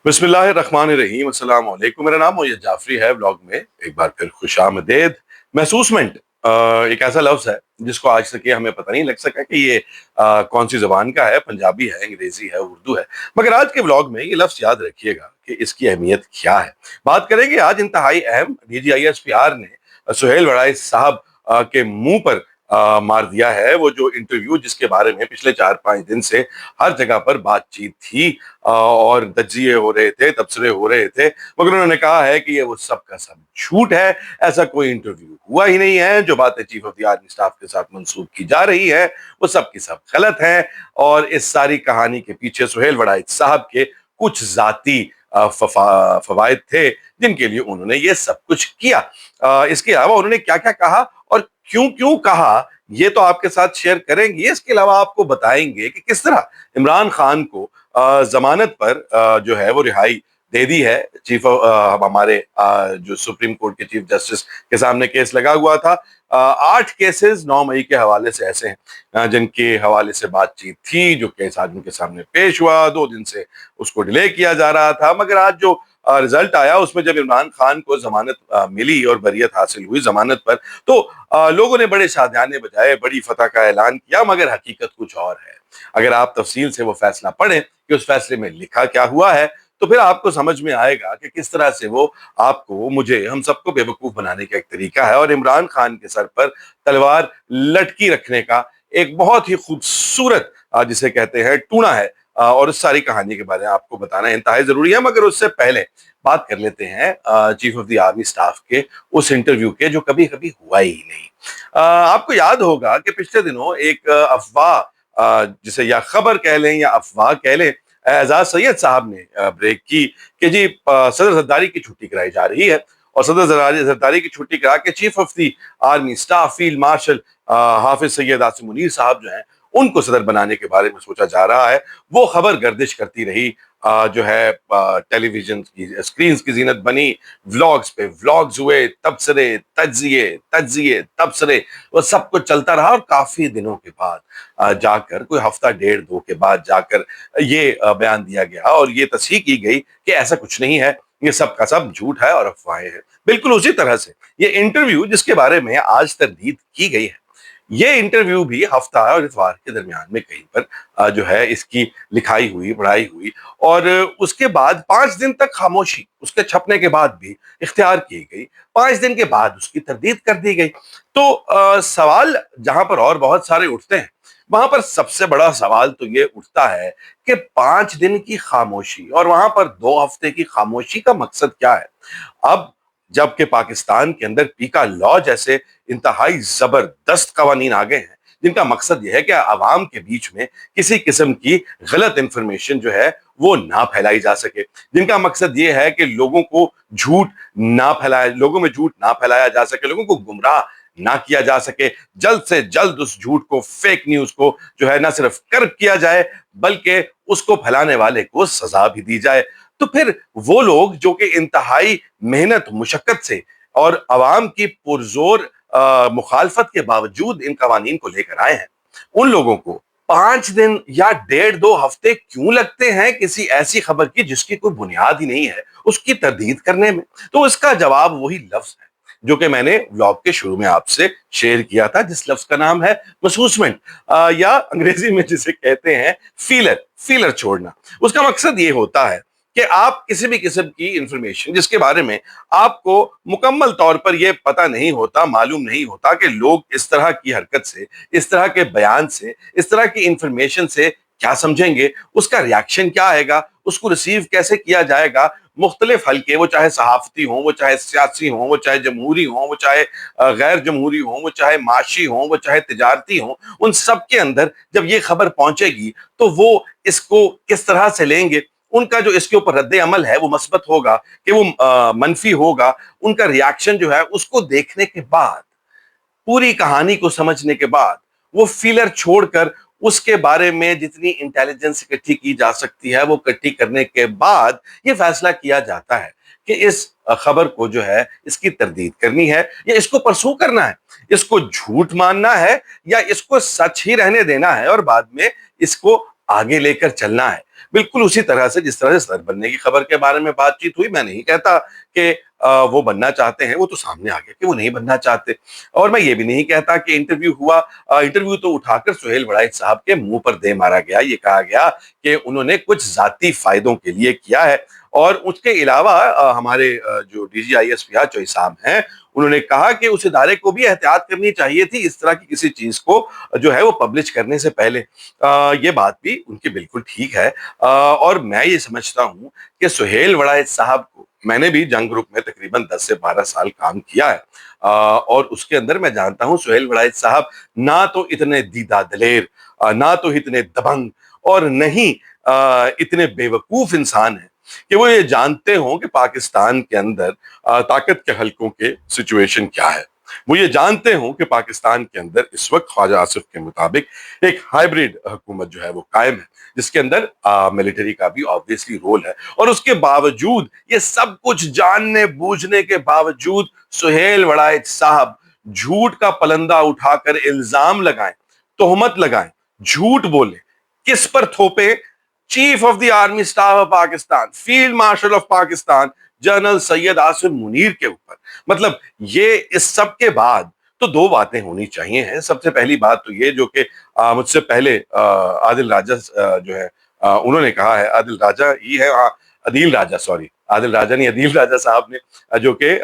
बिस्मिल्लाहिर्रहमानिर्रहीम, अस्सलाम वालेकुम। मेरा नाम मोयद जाफरी है। ब्लॉग में एक बार फिर खुशामदीद। महसूसमेंट एक ऐसा लफ्ज है जिसको आज तक ये हमें पता नहीं लग सका कि ये कौन सी जबान का है, पंजाबी है, अंग्रेजी है, उर्दू है। मगर आज के ब्लॉग में ये लफ्ज याद रखिएगा कि इसकी अहमियत क्या है। बात करेंगे आज इंतहाई अहम, DGISPR ने सुहेल वड़ाई साहब के मुंह पर मार दिया है। वो जो इंटरव्यू जिसके बारे में पिछले 4-5 दिन से हर जगह पर बातचीत थी और तज्जिए हो रहे थे, तबसरे हो रहे थे, मगर उन्होंने कहा है कि ये वो सब का सब झूठ है। ऐसा कोई इंटरव्यू हुआ ही नहीं है। जो बातें chief of the army staff के साथ मंसूब की जा रही है वो सब की सब गलत है। और इस सारी कहानी के पीछे सुहेल वड़ाई साहब के कुछ जाती फवायद थे जिनके लिए उन्होंने ये सब कुछ किया। इसके अलावा उन्होंने क्या क्या कहा और क्यों क्यों कहा, ये तो आपके साथ शेयर करेंगे। इसके अलावा आपको बताएंगे कि किस तरह इमरान खान को जमानत पर जो है वो रिहाई दे दी है। हमारे जो सुप्रीम कोर्ट के चीफ जस्टिस के सामने केस लगा हुआ था। 8 केसेस 9 मई के हवाले से ऐसे हैं जिनके हवाले से बातचीत थी। जो केस आज उनके सामने पेश हुआ, 2 दिन से उसको डिले किया जा रहा था, मगर आज जो रिजल्ट आया उसमें जब इमरान खान को जमानत मिली और बरियत हासिल हुई जमानत पर, तो लोगों ने बड़े शादियाने बजाए, बड़ी फतह का ऐलान किया, मगर हकीकत कुछ और है। अगर आप तफसील से वो फैसला पढ़ें कि उस फैसले में लिखा क्या हुआ है, तो फिर आपको समझ में आएगा कि किस तरह से वो आपको, मुझे, हम सबको बेवकूफ बनाने का एक तरीका है और इमरान खान के सर पर तलवार लटकी रखने का एक बहुत ही खूबसूरत जिसे कहते हैं टूणा है। और उस सारी कहानी के बारे में आपको बताना इंतहाई जरूरी है। मगर उससे पहले बात कर लेते हैं chief of the army staff के उस इंटरव्यू के जो कभी कभी हुआ ही नहीं। आपको याद होगा कि पिछले दिनों एक अफवाह, जिसे या खबर कह लें या अफवाह कह लें, एजाज सैयद साहब ने ब्रेक की कि जी सदर जरदारी की छुट्टी कराई जा रही है। और सदर जरदारी की छुट्टी करा के chief of the army staff field marshal Hafiz Syed Asim Munir साहब जो हैं उनको सदर बनाने के बारे में सोचा जा रहा है। वो खबर गर्दिश करती रही, जो है टेलीविजन की स्क्रीन की जीनत बनी। व्लॉग्स पे व्लॉग्स हुए, तबसरे, तज्जिए तज्जिए तबसरे, वो सब कुछ चलता रहा। और काफी दिनों के बाद जाकर, कोई हफ्ता डेढ़ दो के बाद जाकर ये बयान दिया गया और ये तस्हीह की गई कि ऐसा कुछ नहीं है, ये सब का सब झूठ है और अफवाहें हैं। बिल्कुल उसी तरह से ये इंटरव्यू जिसके बारे में आज तरदीद की गई है, ये इंटरव्यू भी हफ्ता और इतवार के दरमियान में कहीं पर जो है इसकी लिखाई हुई, पढ़ाई हुई। और उसके बाद 5 दिन तक खामोशी उसके छपने के बाद भी इख्तियार की गई। 5 दिन के बाद उसकी तरदीद कर दी गई। तो सवाल जहां पर और बहुत सारे उठते हैं, वहां पर सबसे बड़ा सवाल तो ये उठता है कि 5 दिन की खामोशी और वहां पर 2 हफ्ते की खामोशी का मकसद क्या है। अब जबकि पाकिस्तान के अंदर पीका लॉ जैसे इंतहाई जबरदस्त कवानीन आ गए हैं जिनका मकसद यह है कि आवाम के बीच में किसी किस्म की गलत इंफॉर्मेशन जो है वो ना फैलाई जा सके, जिनका मकसद ये है कि लोगों को झूठ ना फैलाया, लोगों में झूठ ना फैलाया जा सके, लोगों को गुमराह ना किया जा सके। जल्द से जल्द उस झूठ को, फेक न्यूज को जो है ना सिर्फ कर्ब किया जाए बल्कि उसको फैलाने वाले को सजा भी दी जाए। तो फिर वो लोग जो कि इंतहाई मेहनत मुशक्कत से और अवाम की पुरजोर मुखालफत के बावजूद इन कवानीन को लेकर आए हैं, उन लोगों को 5 दिन या डेढ़ 2 हफ्ते क्यों लगते हैं किसी ऐसी खबर की जिसकी कोई बुनियाद ही नहीं है उसकी तरदीद करने में। तो इसका जवाब वही लफ्ज है जो कि मैंने व्लॉग के शुरू में आपसे शेयर किया था, जिस लफ्ज का नाम है महसूसमेंट, या अंग्रेजी में जिसे कहते हैं फीलर, फीलर छोड़ना। उसका मकसद ये होता है कि आप किसी भी किस्म की इंफॉर्मेशन जिसके बारे में आपको मुकम्मल तौर पर यह पता नहीं होता, मालूम नहीं होता कि लोग इस तरह की हरकत से, इस तरह के बयान से, इस तरह की इंफॉर्मेशन से क्या समझेंगे, उसका रिएक्शन क्या आएगा, उसको रिसीव कैसे किया जाएगा। मुख्तलिफ हल्के, वो चाहे सहाफती हों, वो चाहे सियासी हों, वो चाहे जमहूरी हों, वो चाहे गैर जमहूरी हों, वो चाहे माशी हों, वो चाहे तिजारती हों, उन सब के अंदर जब ये खबर पहुंचेगी तो वो इसको किस तरह से लेंगे। उनका जो इसके ऊपर रद्द अमल है वो मस्बत होगा कि वो मनफी होगा। उनका रिएक्शन जो है उसको देखने के बाद, पूरी कहानी को समझने के बाद, वो फीलर छोड़कर उसके बारे में जितनी इंटेलिजेंस इकट्ठी की जा सकती है वो इकट्ठी करने के बाद ये फैसला किया जाता है कि इस खबर को जो है इसकी तरदीद करनी है या इसको परसू करना है, इसको झूठ मानना है या इसको सच ही रहने देना है और बाद में इसको आगे लेकर चलना है। बिल्कुल उसी तरह से जिस तरह से सदर बनने की खबर के बारे में बातचीत हुई, मैं नहीं कहता कि वो बनना चाहते हैं, वो तो सामने आ गया कि वो नहीं बनना चाहते। और मैं ये भी नहीं कहता कि इंटरव्यू हुआ, इंटरव्यू तो उठाकर सुहेल वड़ाइच साहब के मुंह पर दे मारा गया, ये कहा गया कि उन्होंने कुछ जाती फायदों के लिए किया है। और उसके अलावा हमारे जो डीजीआईएसपी चौई साहब हैं, उन्होंने कहा कि उस इदारे को भी एहतियात करनी चाहिए थी इस तरह की किसी चीज को जो है वो पब्लिश करने से पहले। ये बात भी उनकी बिल्कुल ठीक है। और मैं ये समझता हूं कि सुहेल वड़ाइच साहब को, मैंने भी जंग ग्रुप में तकरीबन 10 से 12 साल काम किया है, और उसके अंदर मैं जानता हूं सुहेल वड़ाइच साहब ना तो इतने दीदा दलेर, ना तो इतने दबंग, और नहीं इतने बेवकूफ इंसान हैं कि वो ये जानते हों कि पाकिस्तान के अंदर ताकत के हलकों के सिचुएशन क्या है। वो ये जानते हों कि पाकिस्तान के अंदर इस वक्त ख्वाजा आसिफ के मुताबिक एक हाइब्रिड हुकूमत जो है वो कायम है, जिसके अंदर मिलिट्री का भी ऑब्वियसली रोल है। और उसके बावजूद, ये सब कुछ जानने बूझने के बावजूद, सुहेल वड़ाइच साहब झूठ का पलंदा उठाकर इल्जाम लगाएं, तोहमत लगाएं, झूठ बोले, किस पर थोपे? Chief of the army staff of Pakistan, field marshal of Pakistan general Syed Asim Munir के ऊपर। मतलब ये इस सब के बाद तो दो बातें होनी चाहिए हैं। सबसे पहली बात तो ये, जो कि मुझसे पहले आदिल राजा जो है उन्होंने कहा है, आदिल राजा ही है, अदील राजा, सॉरी, आदिल राजा नहीं, अदील राजा साहब ने, जो कि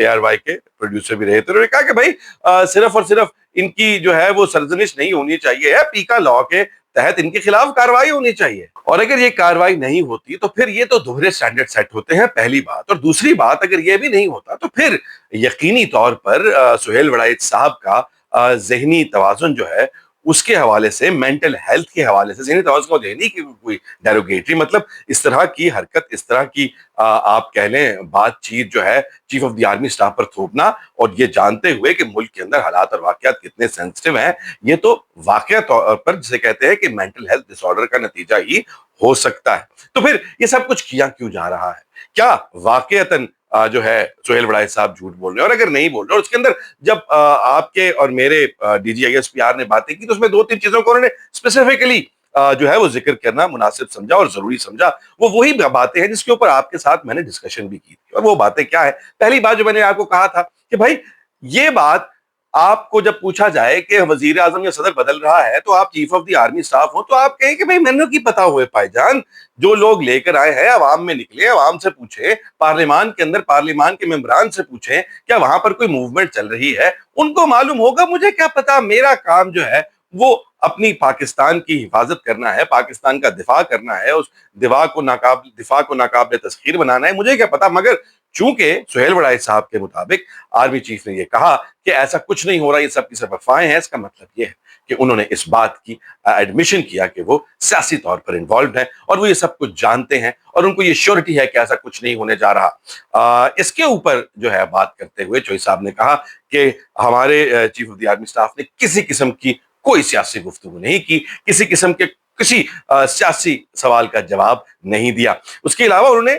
ARY के प्रोड्यूसर भी रहे थे, उन्होंने कहा कि भाई सिर्फ और सिर्फ इनकी जो है वो सरजनिश नहीं होनी चाहिए है, पीका लॉ के तहत इनके खिलाफ कार्रवाई होनी चाहिए। और अगर ये कार्रवाई नहीं होती तो फिर ये तो दोहरे स्टैंडर्ड सेट होते हैं, पहली बात। और दूसरी बात, अगर ये भी नहीं होता तो फिर यकीनी तौर पर सुहेल वड़ाइच साहब का जहनी तवाजुन जो है उसके हवाले से, मेंटल हेल्थ के हवाले से, जहनी तवाजुन को देने की कोई डेरोगेटरी, मतलब इस तरह की हरकत, इस तरह की आप कह लें बातचीत जो है chief of the army staff पर थोपना, और ये जानते हुए कि मुल्क के अंदर हालात और वाकयात कितने सेंसिटिव हैं, ये तो वाकया तौर पर जिसे कहते हैं कि मेंटल हेल्थ डिसऑर्डर का नतीजा ही हो सकता है। तो फिर ये सब कुछ किया क्यों जा रहा है? क्या वाकयातन जो है सुहेल वड़ाइच साहब झूठ बोल रहे हैं? और अगर नहीं बोल रहे, और उसके अंदर जब आपके और मेरे DGISPR ने बातें की, तो उसमें दो तीन चीजों को उन्होंने स्पेसिफिकली जो है वो जिक्र करना मुनासिब समझा और जरूरी समझा। वो वही बातें हैं जिसके ऊपर आपके साथ मैंने डिस्कशन भी की थी। और वो बातें क्या है? पहली बात जो मैंने आपको कहा था कि भाई ये बात, आपको जब पूछा जाए कि वजीर आजम या सदर बदल रहा है, तो आप chief of the army staff हो, तो आप कहें कि भाई मैंने की पता हुए भाईजान, जो लोग लेकर आए हैं अवाम में निकले, अवाम से पूछे, पार्लियामान के अंदर पार्लियामान के मेंबरान से पूछे, क्या वहां पर कोई मूवमेंट चल रही है? उनको मालूम होगा, मुझे क्या पता। मेरा काम जो है वो अपनी पाकिस्तान की हिफाजत करना है, पाकिस्तान का दिफा करना है, उस दिफा को नाकाबिल तस्खीर बनाना है, मुझे क्या पता। मगर चूंकि सुहेल वड़ाइच साहब के मुताबिक आर्मी चीफ ने यह कहा कि ऐसा कुछ नहीं हो रहा, ये सब की सब अफवाहें हैं, इसका मतलब यह है कि उन्होंने इस बात की एडमिशन किया कि वो सियासी तौर पर इन्वॉल्व हैं, और वो ये सब कुछ जानते हैं, और उनको ये श्योरिटी है कि ऐसा कुछ नहीं होने जा रहा। इसके ऊपर जो है बात करते हुए चौई साहब ने कहा कि हमारे chief of the army staff ने किसी किस्म की कोई सियासी गुफ्तगू नहीं की, किसी किस्म के किसी सियासी सवाल का जवाब नहीं दिया। उसके अलावा उन्होंने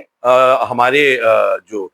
हमारे जो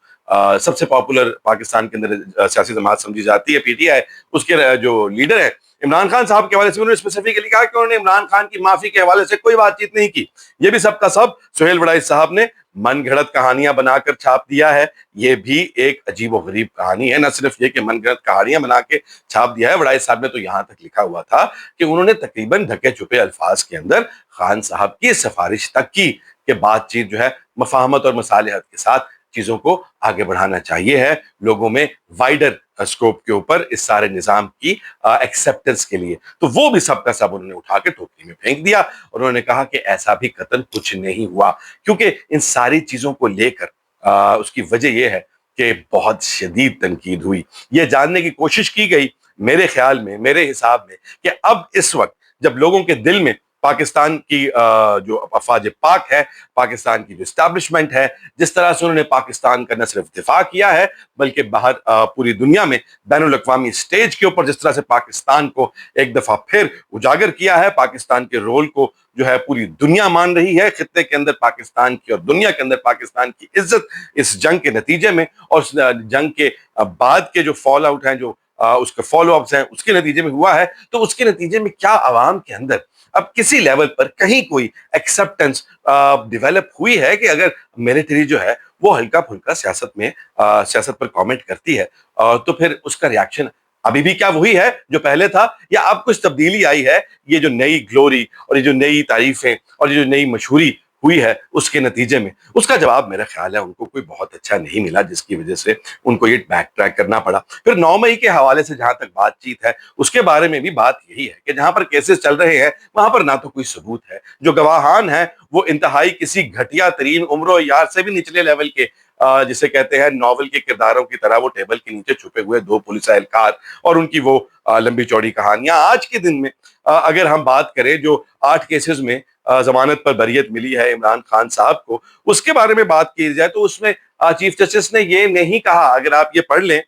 सबसे पॉपुलर पाकिस्तान के अंदर सियासी जमात समझी जाती है PTI, उसके जो लीडर है इमरान खान साहब के हवाले से उन्होंने स्पेसिफिकली कहा कि उन्होंने इमरान खान की माफी के हवाले से कोई बातचीत नहीं की। ये भी सबका सब सुहेल वड़ाइच साहब ने मन घड़त कहानियां बनाकर छाप दिया है। ये भी एक अजीब और गरीब कहानी है। न सिर्फ ये कि मन घड़त कहानियां बना के छाप दिया है, वड़ाइच साहब ने तो यहां तक लिखा हुआ था कि उन्होंने तकरीबन ढके छुपे अल्फाज के अंदर खान साहब की सिफारिश तक की कि बातचीत जो है मफाहमत और मसालिहत के साथ चीजों को आगे बढ़ाना चाहिए है, लोगों में वाइडर स्कोप के ऊपर इस सारे निजाम की एक्सेप्टेंस के लिए। तो वो भी सबका सब उन्होंने उठा के टोकरी में फेंक दिया, और उन्होंने कहा कि ऐसा भी कतल कुछ नहीं हुआ, क्योंकि इन सारी चीजों को लेकर उसकी वजह यह है कि बहुत शदीद तनकीद हुई। ये जानने की कोशिश की गई, मेरे ख्याल में, मेरे हिसाब में, कि अब इस वक्त जब लोगों के दिल में पाकिस्तान की जो अफवाज पाक है, पाकिस्तान की जो एस्टैब्लिशमेंट है, जिस तरह से उन्होंने पाकिस्तान का न सिर्फ दिफा किया है बल्कि बाहर पूरी दुनिया में बैनुल अक़वामी स्टेज के ऊपर जिस तरह से पाकिस्तान को एक दफा फिर उजागर किया है, पाकिस्तान के रोल को जो है पूरी दुनिया मान रही है, खित्ते के अंदर पाकिस्तान की और दुनिया के अंदर पाकिस्तान की इज्जत इस जंग के नतीजे में और उस जंग के बाद के जो फॉल आउट हैं, जो उसके फॉलो अप्स हैं, उसके नतीजे में हुआ है। तो उसके नतीजे में क्या आवाम के अंदर अब किसी लेवल पर कहीं कोई एक्सेप्टेंस डेवलप हुई है कि अगर मिलिट्री जो है वो हल्का फुल्का सियासत पर कमेंट करती है, तो फिर उसका रिएक्शन अभी भी क्या वही है जो पहले था, या अब कुछ तब्दीली आई है? ये जो नई ग्लोरी और ये जो नई तारीफें और ये जो नई मशहूरी हुई है उसके नतीजे में, उसका जवाब मेरा ख्याल है उनको कोई बहुत अच्छा नहीं मिला, जिसकी वजह से उनको ये बैक ट्रैक करना पड़ा। फिर 9 मई के हवाले से जहां तक बातचीत है, उसके बारे में भी बात यही है कि जहां पर केसेस चल रहे हैं वहां पर ना तो कोई सबूत है, जो गवाहान है वो इंतहाई किसी घटिया तरीन उम्र यार से भी निचले लेवल के, जिसे कहते हैं नॉवल के किरदारों की तरह, वो टेबल के नीचे छुपे हुए 2 पुलिस एहलकार और उनकी वो लंबी चौड़ी कहानियां। आज के दिन में अगर हम बात करें जो 8 केसेस में जमानत पर बरियत मिली है इमरान खान साहब को, उसके बारे में बात की जाए तो उसमें चीफ जस्टिस ने ये नहीं कहा, अगर आप ये पढ़ लें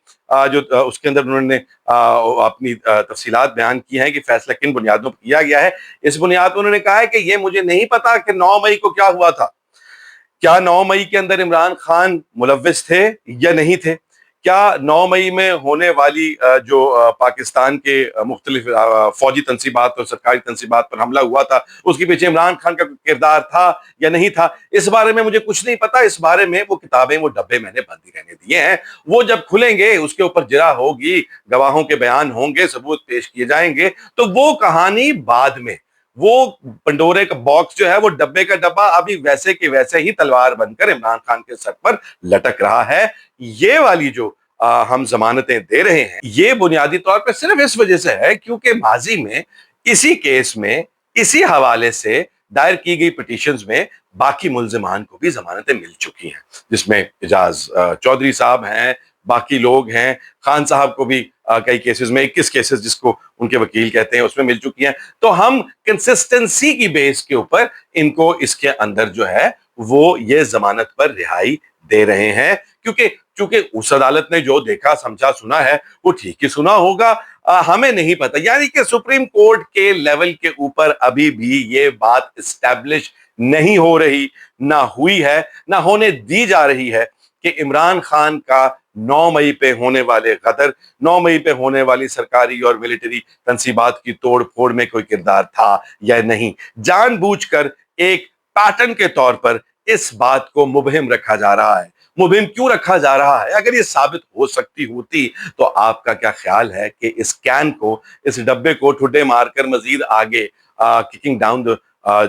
जो उसके अंदर उन्होंने अपनी तफसीलात बयान की हैं कि फैसला किन बुनियादों पर किया गया है। इस बुनियाद पर उन्होंने कहा है कि ये मुझे नहीं पता कि 9 मई को क्या हुआ था। क्या 9 मई के अंदर इमरान खान मुलव्विस थे या नहीं थे? क्या 9 मई में होने वाली जो पाकिस्तान के मुख्तलिफ फौजी तंसीबात और सरकारी तंसीबात पर हमला हुआ था, उसके पीछे इमरान खान का किरदार था या नहीं था? इस बारे में मुझे कुछ नहीं पता। इस बारे में वो किताबें, वो डब्बे मैंने बंद ही रहने दिए हैं। वो जब खुलेंगे, उसके ऊपर जिरा होगी, गवाहों के बयान होंगे, सबूत पेश किए जाएंगे, तो वो कहानी बाद में, वो पंडोरे का बॉक्स जो है, वो डब्बे का डब्बा अभी वैसे के वैसे ही तलवार बनकर इमरान खान के सर पर लटक रहा है। ये वाली जो हम जमानतें दे रहे हैं, ये बुनियादी तौर पर सिर्फ इस वजह से है क्योंकि माजी में इसी केस में इसी हवाले से दायर की गई पिटीशंस में बाकी मुल्जिमान को भी जमानतें मिल चुकी हैं, जिसमें एजाज चौधरी साहब हैं, बाकी लोग हैं, खान साहब को भी कई केसेस में 21 केसेस जिसको उनके वकील कहते हैं उसमें मिल चुकी हैं। तो हम कंसिस्टेंसी की बेस के ऊपर इनको इसके अंदर जो है वो ये जमानत पर रिहाई दे रहे हैं, क्योंकि चूंकि उस अदालत ने जो देखा समझा सुना है वो ठीक ही सुना होगा। हमें नहीं पता, यानी कि सुप्रीम कोर्ट के लेवल के ऊपर अभी भी ये बात इस्टेब्लिश नहीं हो रही, ना हुई है, ना होने दी जा रही है कि इमरान खान का 9 मई पे होने वाले गदर, 9 मई पे होने वाली सरकारी और मिलिट्री तंसीबात की तोड़ फोड़ में कोई किरदार था या नहीं। जानबूझकर एक पैटर्न के तौर पर इस बात को मुबहिम रखा जा रहा है। मुबहिम क्यों रखा जा रहा है? अगर ये साबित हो सकती होती तो आपका क्या ख्याल है कि इस कैन को, इस डब्बे को ठुड्डे मारकर मजीद आगे किकिंग डाउन द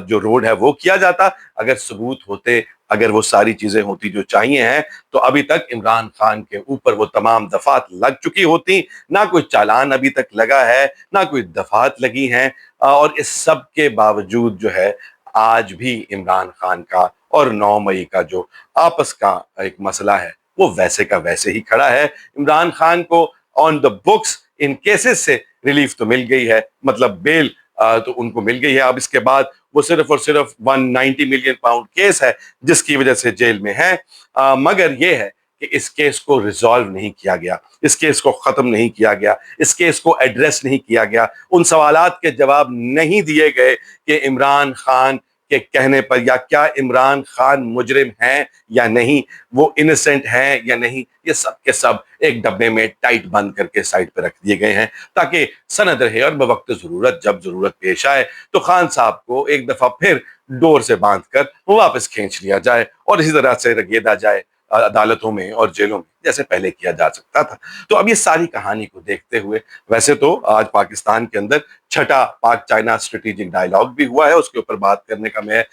जो रोड है वो किया जाता? अगर सबूत होते, अगर वो सारी चीजें होती जो चाहिए हैं, तो अभी तक इमरान खान के ऊपर वो तमाम दफात लग चुकी होती। ना कोई चालान अभी तक लगा है, ना कोई दफात लगी हैं, और इस सब के बावजूद जो है आज भी इमरान खान का और 9 मई का जो आपस का एक मसला है वो वैसे का वैसे ही खड़ा है। इमरान खान को on the books in cases से रिलीफ तो मिल गई है, मतलब बेल तो उनको मिल गई है। अब इसके बाद वो सिर्फ और सिर्फ 190 मिलियन पाउंड केस है जिसकी वजह से जेल में है। मगर ये है कि इस केस को रिजॉल्व नहीं किया गया, इस केस को खत्म नहीं किया गया, इस केस को एड्रेस नहीं किया गया, उन सवालात के जवाब नहीं दिए गए कि इमरान खान के कहने पर या क्या इमरान खान मुजरिम हैं या नहीं, वो इनोसेंट हैं या नहीं। ये सब के सब एक डब्बे में टाइट बंद करके साइड पर रख दिए गए हैं ताकि सनद रहे और बवक्त जरूरत, जब जरूरत पेश आए तो खान साहब को एक दफा फिर डोर से बांधकर वापस खींच लिया जाए और इसी तरह से रगेदा जाए अदालतों में और जेलों में जैसे पहले किया जा सकता था। तो अब ये सारी कहानी को देखते हुए, वैसे तो आज पाकिस्तान के अंदर छठा पाक चाइना स्ट्रेटेजिक डायलॉग भी हुआ है, उसके ऊपर बात करने का मैं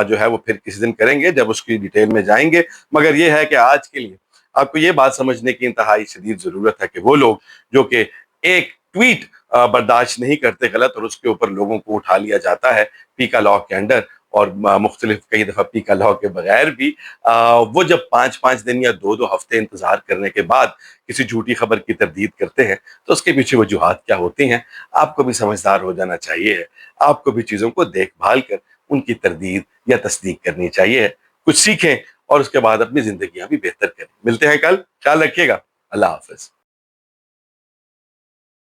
जो है वो फिर किसी दिन करेंगे जब उसकी डिटेल में जाएंगे। मगर ये है कि आज के लिए आपको ये बात समझने की इंतहाई शदीद जरूरत है कि वो लोग जो कि एक ट्वीट बर्दाश्त नहीं करते गलत और उसके ऊपर लोगों को उठा लिया जाता है पीका लॉ के अंडर और मुख्तलिफ कई दफा पीका लॉ के बगैर भी, वो जब 5-5 दिन या 2-2 हफ्ते इंतजार करने के बाद किसी झूठी खबर की तरदीद करते हैं तो उसके पीछे वजूहात क्या होती हैं, आपको भी समझदार हो जाना चाहिए। आपको भी चीजों को देखभाल कर उनकी तरदीद या तस्दीक करनी चाहिए, कुछ सीखें और उसके बाद अपनी जिंदगियां भी बेहतर करें। मिलते हैं कल, ख्याल रखिएगा। अल्लाह हाफिज।